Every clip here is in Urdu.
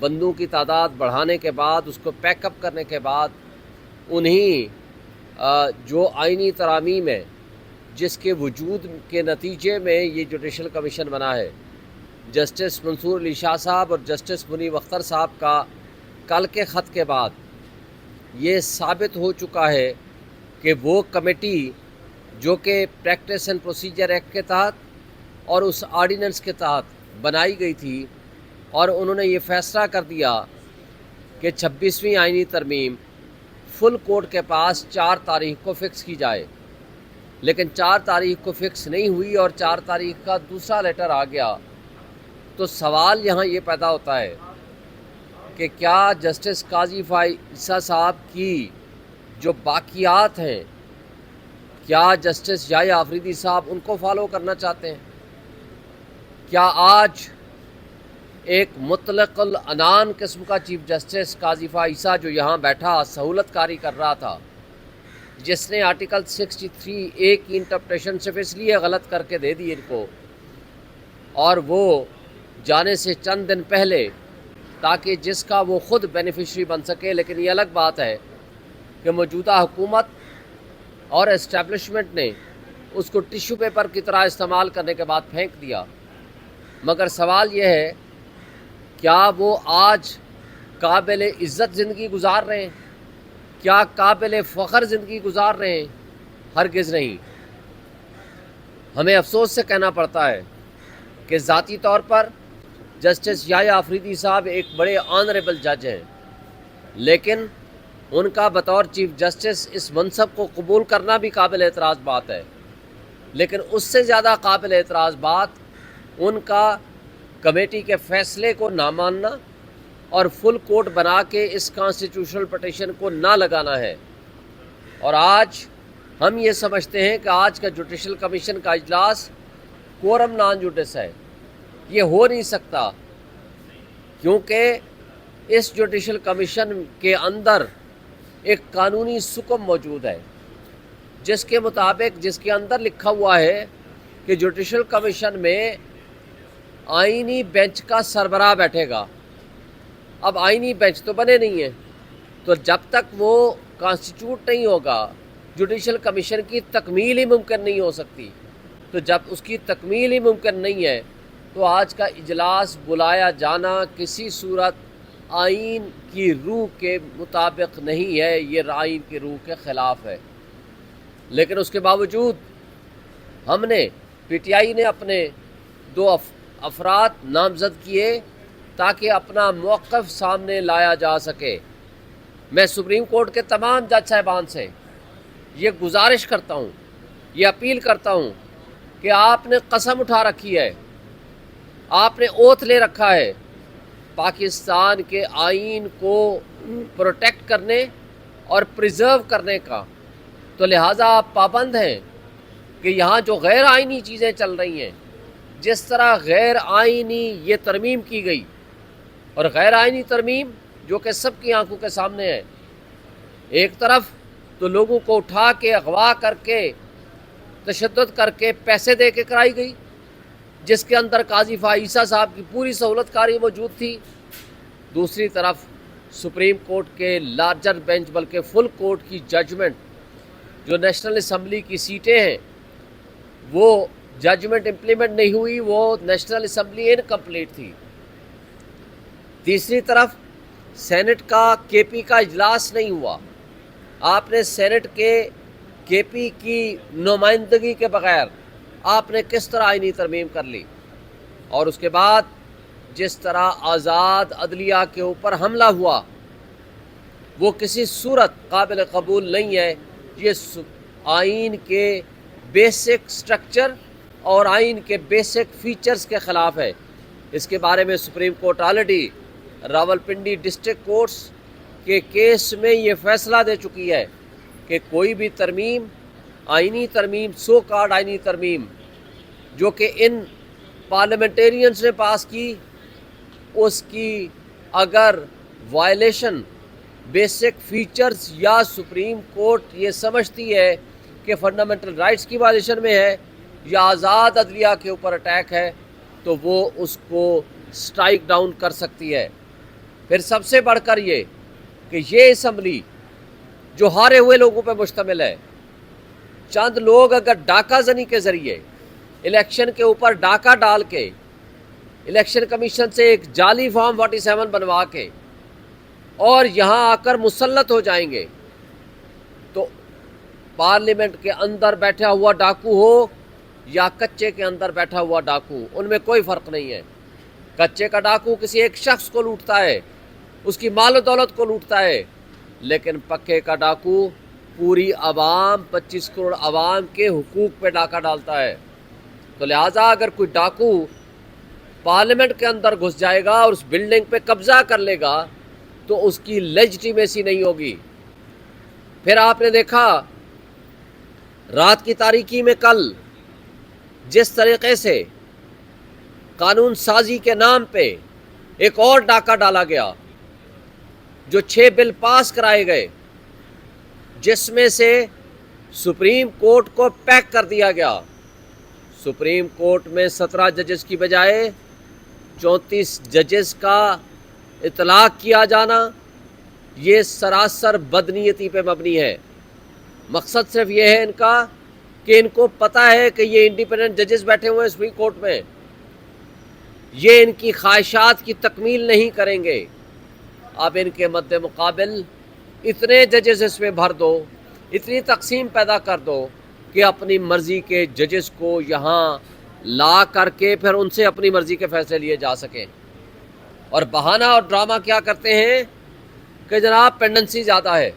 بندوں کی تعداد بڑھانے کے بعد، اس کو پیک اپ کرنے کے بعد، انہیں جو آئینی ترامیم ہے جس کے وجود کے نتیجے میں یہ جوڈیشل کمیشن بنا ہے، جسٹس منصور علی شاہ صاحب اور جسٹس منیب اختر صاحب کا کل کے خط کے بعد یہ ثابت ہو چکا ہے کہ وہ کمیٹی جو کہ پریکٹس اینڈ پروسیجر ایکٹ کے تحت اور اس آرڈیننس کے تحت بنائی گئی تھی، اور انہوں نے یہ فیصلہ کر دیا کہ 26ویں آئینی ترمیم فل کورٹ کے پاس 4 تاریخ کو فکس کی جائے، لیکن 4 تاریخ کو فکس نہیں ہوئی اور 4 تاریخ کا دوسرا لیٹر آ گیا۔ تو سوال یہاں یہ پیدا ہوتا ہے کہ کیا جسٹس قاضی فائزہ صاحب کی جو باقیات ہیں، کیا جسٹس یحییٰ آفریدی صاحب ان کو فالو کرنا چاہتے ہیں؟ کیا آج ایک مطلق العنان قسم کا چیف جسٹس قاضی فائزہ جو یہاں بیٹھا سہولت کاری کر رہا تھا، جس نے آرٹیکل 63A کی انٹرپریشن صرف اس لیے غلط کر کے دے دی ان کو، اور وہ جانے سے چند دن پہلے تاکہ جس کا وہ خود بینیفیشری بن سکے، لیکن یہ الگ بات ہے کہ موجودہ حکومت اور اسٹیبلشمنٹ نے اس کو ٹیشو پیپر کی طرح استعمال کرنے کے بعد پھینک دیا۔ مگر سوال یہ ہے، کیا وہ آج قابل عزت زندگی گزار رہے ہیں؟ کیا قابل فخر زندگی گزار رہے ہیں؟ ہرگز نہیں۔ ہمیں افسوس سے کہنا پڑتا ہے کہ ذاتی طور پر جسٹس یحییٰ آفریدی صاحب ایک بڑے آنریبل جج ہیں، لیکن ان کا بطور چیف جسٹس اس منصب کو قبول کرنا بھی قابل اعتراض بات ہے، لیکن اس سے زیادہ قابل اعتراض بات ان کا کمیٹی کے فیصلے کو نہ ماننا اور فل کورٹ بنا کے اس کانسٹیٹیوشنل پٹیشن کو نہ لگانا ہے۔ اور آج ہم یہ سمجھتے ہیں کہ آج کا جوڈیشل کمیشن کا اجلاس کورم نان جوڈس ہے۔ یہ ہو نہیں سکتا، کیونکہ اس جوڈیشل کمیشن کے اندر ایک قانونی سکم موجود ہے جس کے مطابق، جس کے اندر لکھا ہوا ہے کہ جوڈیشل کمیشن میں آئینی بینچ کا سربراہ بیٹھے گا۔ اب آئینی بینچ تو بنے نہیں ہیں، تو جب تک وہ کانسٹیٹیوٹ نہیں ہوگا جوڈیشل کمیشن کی تکمیل ہی ممکن نہیں ہو سکتی۔ تو جب اس کی تکمیل ہی ممکن نہیں ہے تو آج کا اجلاس بلایا جانا کسی صورت آئین کی روح کے مطابق نہیں ہے، یہ آئین کی روح کے خلاف ہے۔ لیکن اس کے باوجود ہم نے پی ٹی آئی نے اپنے 2 افراد نامزد کیے تاکہ اپنا موقف سامنے لایا جا سکے۔ میں سپریم کورٹ کے تمام جج صاحبان سے یہ گزارش کرتا ہوں، یہ اپیل کرتا ہوں کہ آپ نے قسم اٹھا رکھی ہے، آپ نے اوتھ لے رکھا ہے پاکستان کے آئین کو پروٹیکٹ کرنے اور پریزرو کرنے کا، تو لہٰذا آپ پابند ہیں کہ یہاں جو غیر آئینی چیزیں چل رہی ہیں، جس طرح غیر آئینی یہ ترمیم کی گئی، اور غیر آئینی ترمیم جو کہ سب کی آنکھوں کے سامنے ہے، ایک طرف تو لوگوں کو اٹھا کے اغوا کر کے تشدد کر کے پیسے دے کے کرائی گئی، جس کے اندر قاضی فائزہ صاحب کی پوری سہولت کاری موجود تھی، دوسری طرف سپریم کورٹ کے لارجر بینچ بلکہ فل کورٹ کی ججمنٹ جو نیشنل اسمبلی کی سیٹیں ہیں وہ ججمنٹ امپلیمنٹ نہیں ہوئی، وہ نیشنل اسمبلی انکمپلیٹ تھی۔ تیسری طرف سینٹ کا کے پی کا اجلاس نہیں ہوا، آپ نے سینٹ کے پی کی نمائندگی کے بغیر آپ نے کس طرح آئینی ترمیم کر لی؟ اور اس کے بعد جس طرح آزاد عدلیہ کے اوپر حملہ ہوا وہ کسی صورت قابل قبول نہیں ہے۔ یہ آئین کے بیسک سٹرکچر اور آئین کے بیسک فیچرز کے خلاف ہے۔ اس کے بارے میں supreme court already Rawalpindi district courts کے کیس میں یہ فیصلہ دے چکی ہے کہ کوئی بھی ترمیم، آئینی ترمیم، سو کارڈ آئینی ترمیم جو کہ ان پارلیمنٹیرینز نے پاس کی، اس کی اگر وائلیشن بیسک فیچرز یا سپریم کورٹ یہ سمجھتی ہے کہ فنڈامنٹل رائٹس کی وائلیشن میں ہے یا آزاد عدلیہ کے اوپر اٹیک ہے، تو وہ اس کو سٹرائک ڈاؤن کر سکتی ہے۔ پھر سب سے بڑھ کر یہ کہ یہ اسمبلی جو ہارے ہوئے لوگوں پہ مشتمل ہے، چند لوگ اگر ڈاکہ زنی کے ذریعے الیکشن کے اوپر ڈاکہ ڈال کے الیکشن کمیشن سے ایک جعلی فارم 47 بنوا کے اور یہاں آ کر مسلط ہو جائیں گے، تو پارلیمنٹ کے اندر بیٹھا ہوا ڈاکو ہو یا کچے کے اندر بیٹھا ہوا ڈاکو، ان میں کوئی فرق نہیں ہے۔ کچے کا ڈاکو کسی ایک شخص کو لوٹتا ہے، اس کی مال و دولت کو لوٹتا ہے، لیکن پکے کا ڈاکو پوری عوام 25 کروڑ عوام کے حقوق پہ ڈاکہ ڈالتا ہے۔ تو لہٰذا اگر کوئی ڈاکو پارلیمنٹ کے اندر گھس جائے گا اور اس بلڈنگ پہ قبضہ کر لے گا تو اس کی لیجٹیمیسی نہیں ہوگی۔ پھر آپ نے دیکھا رات کی تاریکی میں کل جس طریقے سے قانون سازی کے نام پہ ایک اور ڈاکہ ڈالا گیا، جو 6 بل پاس کرائے گئے، جس میں سے سپریم کورٹ کو پیک کر دیا گیا۔ سپریم کورٹ میں 17 ججز کی بجائے 34 ججز کا اطلاق کیا جانا، یہ سراسر بدنیتی پہ مبنی ہے۔ مقصد صرف یہ ہے ان کا کہ ان کو پتہ ہے کہ یہ انڈیپینڈنٹ ججز بیٹھے ہوئے ہیں سپریم کورٹ میں، یہ ان کی خواہشات کی تکمیل نہیں کریں گے۔ اب ان کے مد مقابل اتنے ججز اس میں بھر دو، اتنی تقسیم پیدا کر دو کہ اپنی مرضی کے ججز کو یہاں لا کر کے پھر ان سے اپنی مرضی کے فیصلے لیے جا سکیں۔ اور بہانہ اور ڈرامہ کیا کرتے ہیں کہ جناب پینڈنسی زیادہ ہے۔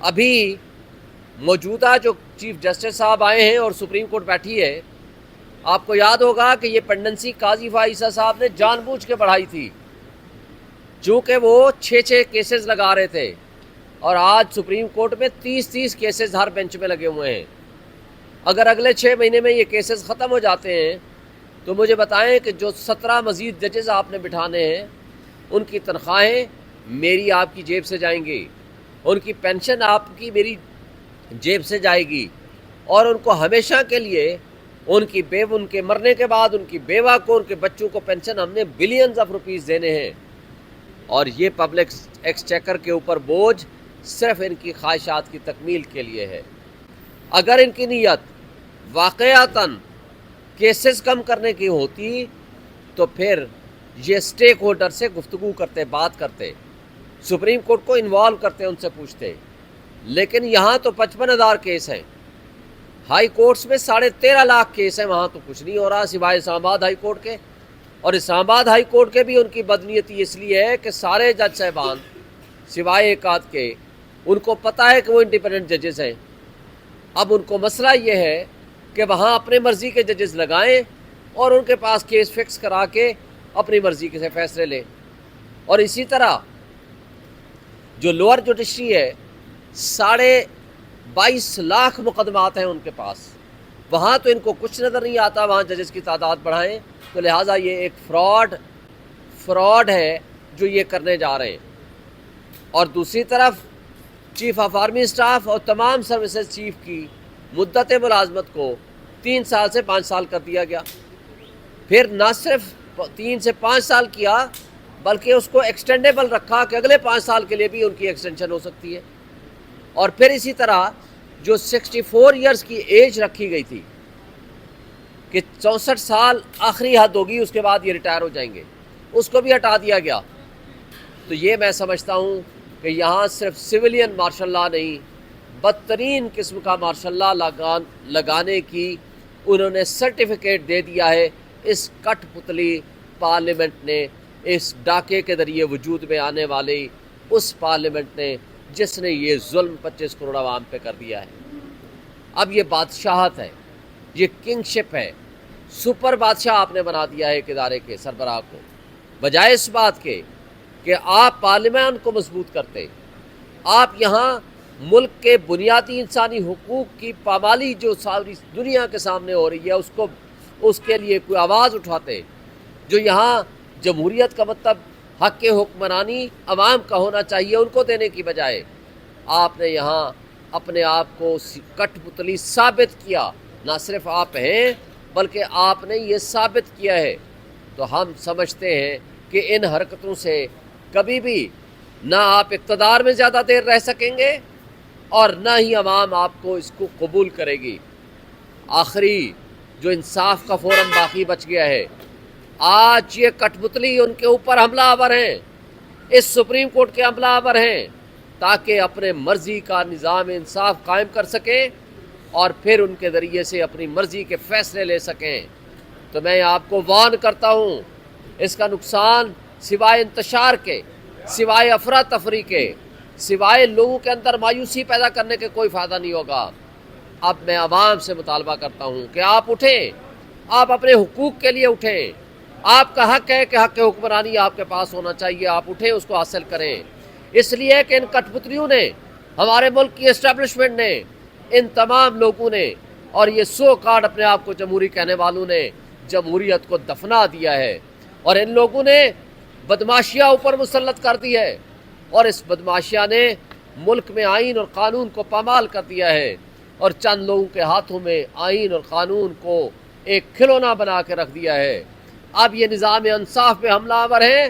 ابھی موجودہ جو چیف جسٹس صاحب آئے ہیں اور سپریم کورٹ بیٹھی ہے، آپ کو یاد ہوگا کہ یہ پینڈنسی قاضی فائزہ صاحب نے جان بوجھ کے بڑھائی تھی، چونکہ وہ 6 کیسز لگا رہے تھے، اور آج سپریم کورٹ میں 30 کیسز ہر بینچ میں لگے ہوئے ہیں۔ اگر اگلے 6 مہینے میں یہ کیسز ختم ہو جاتے ہیں تو مجھے بتائیں کہ جو 17 مزید ججز آپ نے بٹھانے ہیں، ان کی تنخواہیں میری آپ کی جیب سے جائیں گی، ان کی پینشن آپ کی میری جیب سے جائے گی، اور ان کو ہمیشہ کے لیے ان کے مرنے کے بعد ان کی بیوہ کو، ان کے بچوں کو پینشن ہم نے بلینز آف روپیز دینے ہیں۔ اور یہ پبلک ایکسچیکر کے اوپر بوجھ صرف ان کی خواہشات کی تکمیل کے لیے ہے۔ اگر ان کی نیت واقعتاً کیسز کم کرنے کی ہوتی تو پھر یہ سٹیک ہولڈر سے گفتگو کرتے، بات کرتے، سپریم کورٹ کو انوالو کرتے، ان سے پوچھتے۔ لیکن یہاں تو 55,000 کیس ہیں، ہائی کورٹس میں 13.5 لاکھ کیس ہیں، وہاں تو کچھ نہیں ہو رہا سوائے اسلام آباد ہائی کورٹ کے۔ اور اسلام آباد ہائی کورٹ کے بھی ان کی بدنیتی اس لیے ہے کہ سارے جج صاحبان سوائے ایک آدھ کے، ان کو پتہ ہے کہ وہ انڈیپینڈنٹ ججز ہیں۔ اب ان کو مسئلہ یہ ہے کہ وہاں اپنے مرضی کے ججز لگائیں اور ان کے پاس کیس فکس کرا کے اپنی مرضی کے سے فیصلے لیں۔ اور اسی طرح جو لوور جوڈیشری ہے، 22.5 لاکھ مقدمات ہیں ان کے پاس، وہاں تو ان کو کچھ نظر نہیں آتا، وہاں ججز کی تعداد بڑھائیں، تو لہٰذا یہ ایک فراڈ ہے جو یہ کرنے جا رہے ہیں۔ اور دوسری طرف چیف آف آرمی اسٹاف اور تمام سروسز چیف کی مدت ملازمت کو 3 سال سے 5 سال کر دیا گیا۔ پھر نہ صرف 3 سے 5 سال کیا بلکہ اس کو ایکسٹینڈیبل رکھا کہ اگلے 5 سال کے لیے بھی ان کی ایکسٹینشن ہو سکتی ہے۔ اور پھر اسی طرح جو 64 ایئرز کی ایج رکھی گئی تھی کہ 64 سال آخری حد ہوگی، اس کے بعد یہ ریٹائر ہو جائیں گے، اس کو بھی ہٹا دیا گیا۔ تو یہ میں سمجھتا ہوں کہ یہاں صرف سویلین مارشل لا نہیں، بدترین قسم کا مارشل لا لگانے کی انہوں نے سرٹیفکیٹ دے دیا ہے اس کٹ پتلی پارلیمنٹ نے، اس ڈاکے کے ذریعے وجود میں آنے والی اس پارلیمنٹ نے جس نے یہ ظلم 25 کروڑ عوام پہ کر دیا ہے۔ اب یہ بادشاہت ہے، یہ کنگ شپ ہے، سپر بادشاہ آپ نے بنا دیا ہے ایک ادارے کے سربراہ کو، بجائے اس بات کے کہ آپ پارلیمان کو مضبوط کرتے۔ آپ یہاں ملک کے بنیادی انسانی حقوق کی پامالی جو ساری دنیا کے سامنے ہو رہی ہے اس کے لیے کوئی آواز اٹھاتے، جو یہاں جمہوریت کا مطلب حق کے حکمرانی عوام کا ہونا چاہیے ان کو دینے کی بجائے آپ نے یہاں اپنے آپ کو کٹ پتلی ثابت کیا۔ نہ صرف آپ ہیں بلکہ آپ نے یہ ثابت کیا ہے۔ تو ہم سمجھتے ہیں کہ ان حرکتوں سے کبھی بھی نہ آپ اقتدار میں زیادہ دیر رہ سکیں گے اور نہ ہی عوام آپ کو اس کو قبول کرے گی۔ آخری جو انصاف کا فورم باقی بچ گیا ہے، آج یہ کٹ پتلی ان کے اوپر حملہ آور ہیں، اس سپریم کورٹ کے حملہ آور ہیں، تاکہ اپنے مرضی کا نظام انصاف قائم کر سکیں اور پھر ان کے ذریعے سے اپنی مرضی کے فیصلے لے سکیں۔ تو میں آپ کو وارن کرتا ہوں، اس کا نقصان سوائے انتشار کے، سوائے افراتفری کے، سوائے لوگوں کے اندر مایوسی پیدا کرنے کے کوئی فائدہ نہیں ہوگا۔ اب میں عوام سے مطالبہ کرتا ہوں کہ آپ اٹھیں، آپ اپنے حقوق کے لیے اٹھیں۔ آپ کا حق ہے کہ حق حکمرانی آپ کے پاس ہونا چاہیے، آپ اٹھیں، اس کو حاصل کریں۔ اس لیے کہ ان کٹ پتلیوں نے، ہمارے ملک کی اسٹیبلشمنٹ نے، ان تمام لوگوں نے اور یہ سو کارڈ اپنے آپ کو جمہوری کہنے والوں نے جمہوریت کو دفنا دیا ہے، اور ان لوگوں نے بدماشیاں اوپر مسلط کر دی ہے، اور اس بدماشیاں نے ملک میں آئین اور قانون کو پامال کر دیا ہے، اور چند لوگوں کے ہاتھوں میں آئین اور قانون کو ایک کھلونا بنا کے رکھ دیا ہے۔ اب یہ نظام انصاف پہ حملہ آور ہیں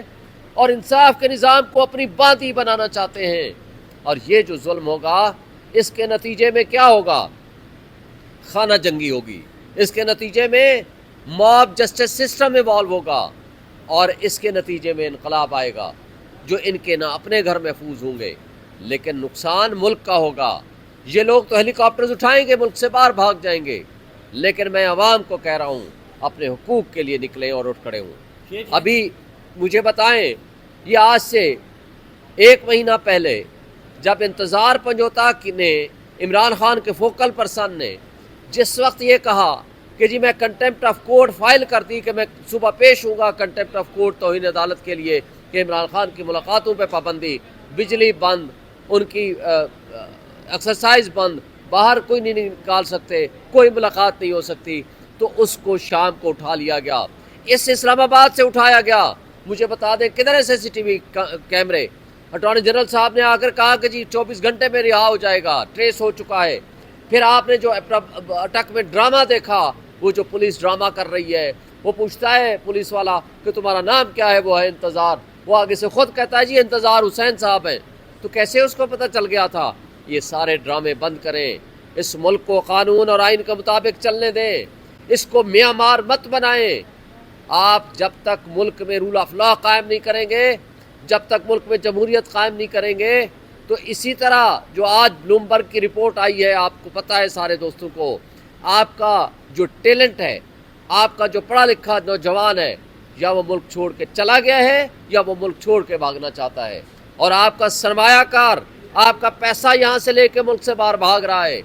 اور انصاف کے نظام کو اپنی باندھی بنانا چاہتے ہیں، اور یہ جو ظلم ہوگا اس کے نتیجے میں کیا ہوگا؟ خانہ جنگی ہوگی، اس کے نتیجے میں موب جسٹس سسٹم ایوالو ہوگا، اور اس کے نتیجے میں انقلاب آئے گا، جو ان کے نہ اپنے گھر محفوظ ہوں گے لیکن نقصان ملک کا ہوگا۔ یہ لوگ تو ہیلی کاپٹرز اٹھائیں گے، ملک سے باہر بھاگ جائیں گے، لیکن میں عوام کو کہہ رہا ہوں اپنے حقوق کے لیے نکلیں اور اٹھ کھڑے ہوں۔ ابھی مجھے بتائیں، یہ آج سے 1 مہینہ پہلے جب انتظار پنجوتا نے عمران خان کے فوکل پرسن نے جس وقت یہ کہا کہ جی میں کنٹمپٹ آف کورٹ فائل کر دی کہ میں صبح پیش ہوں گا کنٹمپٹ آف کورٹ توہین عدالت کے لیے، کہ عمران خان کی ملاقاتوں پہ پابندی، بجلی بند، ان کی ایکسرسائز بند، باہر کوئی نہیں نکال سکتے، کوئی ملاقات نہیں ہو سکتی، تو اس کو شام کو اٹھا لیا گیا، اس اسلام آباد سے اٹھایا گیا۔ مجھے بتا دیں کدھر ہے CCTV کیمرے؟ اٹارنی جنرل صاحب نے آ کر کہا کہ جی 24 گھنٹے میں رہا ہو جائے گا، ٹریس ہو چکا ہے۔ پھر آپ نے جو اٹک میں ڈرامہ دیکھا، وہ جو پولیس ڈرامہ کر رہی ہے، وہ پوچھتا ہے پولیس والا کہ تمہارا نام کیا ہے؟ وہ ہے انتظار، وہ آگے سے خود کہتا ہے جی انتظار حسین صاحب ہیں۔ تو کیسے اس کو پتہ چل گیا تھا؟ یہ سارے ڈرامے بند کریں، اس ملک کو قانون اور آئین کے مطابق چلنے دیں، اس کو میاں مار مت بنائیں۔ آپ جب تک ملک میں رول آف لا قائم نہیں کریں گے، جب تک ملک میں جمہوریت قائم نہیں کریں گے، تو اسی طرح جو آج بلومبرگ کی رپورٹ آئی ہے، آپ کو پتہ ہے سارے دوستوں کو، آپ کا جو ٹیلنٹ ہے، آپ کا جو پڑھا لکھا نوجوان ہے، یا وہ ملک چھوڑ کے چلا گیا ہے یا وہ ملک چھوڑ کے بھاگنا چاہتا ہے، اور آپ کا سرمایہ کار آپ کا پیسہ یہاں سے لے کے ملک سے باہر بھاگ رہا ہے۔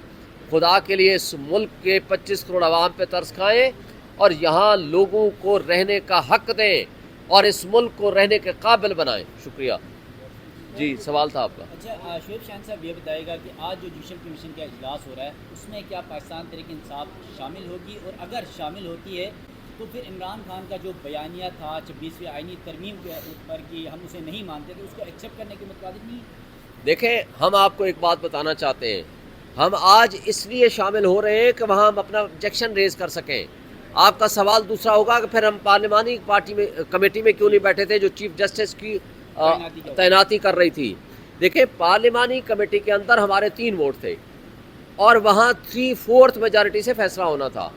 خدا کے لیے اس ملک کے 25 کروڑ عوام پہ ترس کھائیں اور یہاں لوگوں کو رہنے کا حق دیں اور اس ملک کو رہنے کے قابل بنائیں۔ شکریہ۔ جی سوال تھا آپ کا۔ اچھا شعیب شاہین صاحب یہ بتائے گا کہ آج جو جوڈیشل کمیشن کا اجلاس ہو رہا ہے اس میں کیا پاکستان تحریک انصاف شامل ہوگی، اور اگر شامل ہوتی ہے تو پھر عمران خان کا جو بیانیہ تھا 26ویں آئینی ترمیم کے اوپر کہ ہم اسے نہیں مانتے، تو اس کو ایکسیپٹ کرنے کے متبادل نہیں؟ دیکھیں، ہم آپ کو ایک بات بتانا چاہتے ہیں، ہم آج اس لیے شامل ہو رہے ہیں کہ وہاں ہم اپنا آبجیکشن ریز کر سکیں۔ آپ کا سوال دوسرا ہوگا کہ پھر ہم پارلیمانی پارٹی میں کمیٹی میں کیوں نہیں بیٹھے تھے جو چیف جسٹس کی تعیناتی کر رہی تھی؟ دیکھیں، پارلیمانی کمیٹی کے اندر ہمارے 3 ووٹ تھے اور وہاں 3/4 میجارٹی سے فیصلہ ہونا تھا۔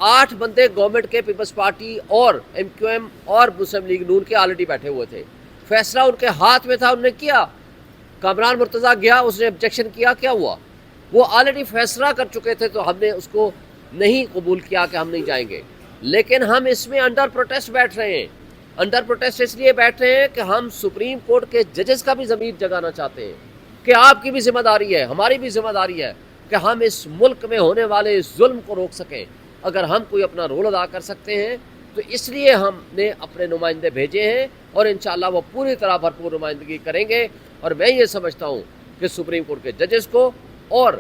8 بندے گورنمنٹ کے، پیپلز پارٹی اور MQM اور مسلم لیگ نون کے آلریڈی بیٹھے ہوئے تھے، فیصلہ ان کے ہاتھ میں تھا، انہوں نے کیا۔ کامران مرتضیٰ گیا، اس نے آبجیکشن کیا، کیا ہوا؟ وہ آلریڈی فیصلہ کر چکے تھے، تو ہم نے اس کو نہیں قبول کیا کہ ہم نہیں جائیں گے۔ لیکن ہم اس میں انڈر پروٹیسٹ بیٹھ رہے ہیں۔ انڈر پروٹیسٹ اس لیے بیٹھ رہے ہیں کہ ہم سپریم کورٹ کے ججز کا بھی ضمیر جگانا چاہتے ہیں کہ آپ کی بھی ذمہ داری ہے، ہماری بھی ذمہ داری ہے کہ ہم اس ملک میں ہونے والے اس ظلم کو روک سکیں۔ اگر ہم کوئی اپنا رول ادا کر سکتے ہیں تو اس لیے ہم نے اپنے نمائندے بھیجے ہیں، اور انشاءاللہ وہ پوری طرح بھرپور نمائندگی کریں گے۔ اور میں یہ سمجھتا ہوں کہ سپریم کورٹ کے ججز کو اور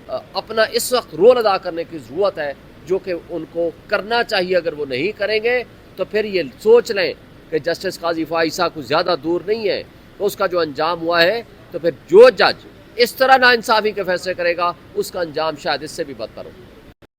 اپنا اس وقت رول ادا کرنے کی ضرورت ہے، جو کہ ان کو کرنا چاہیے۔ اگر وہ نہیں کریں گے تو پھر یہ سوچ لیں کہ جسٹس قاضی فا عیسیٰ کو زیادہ دور نہیں ہے، تو اس کا جو انجام ہوا ہے، تو پھر جو جج اس طرح ناانصافی کے فیصلے کرے گا اس کا انجام شاید اس سے بھی بدتر ہو۔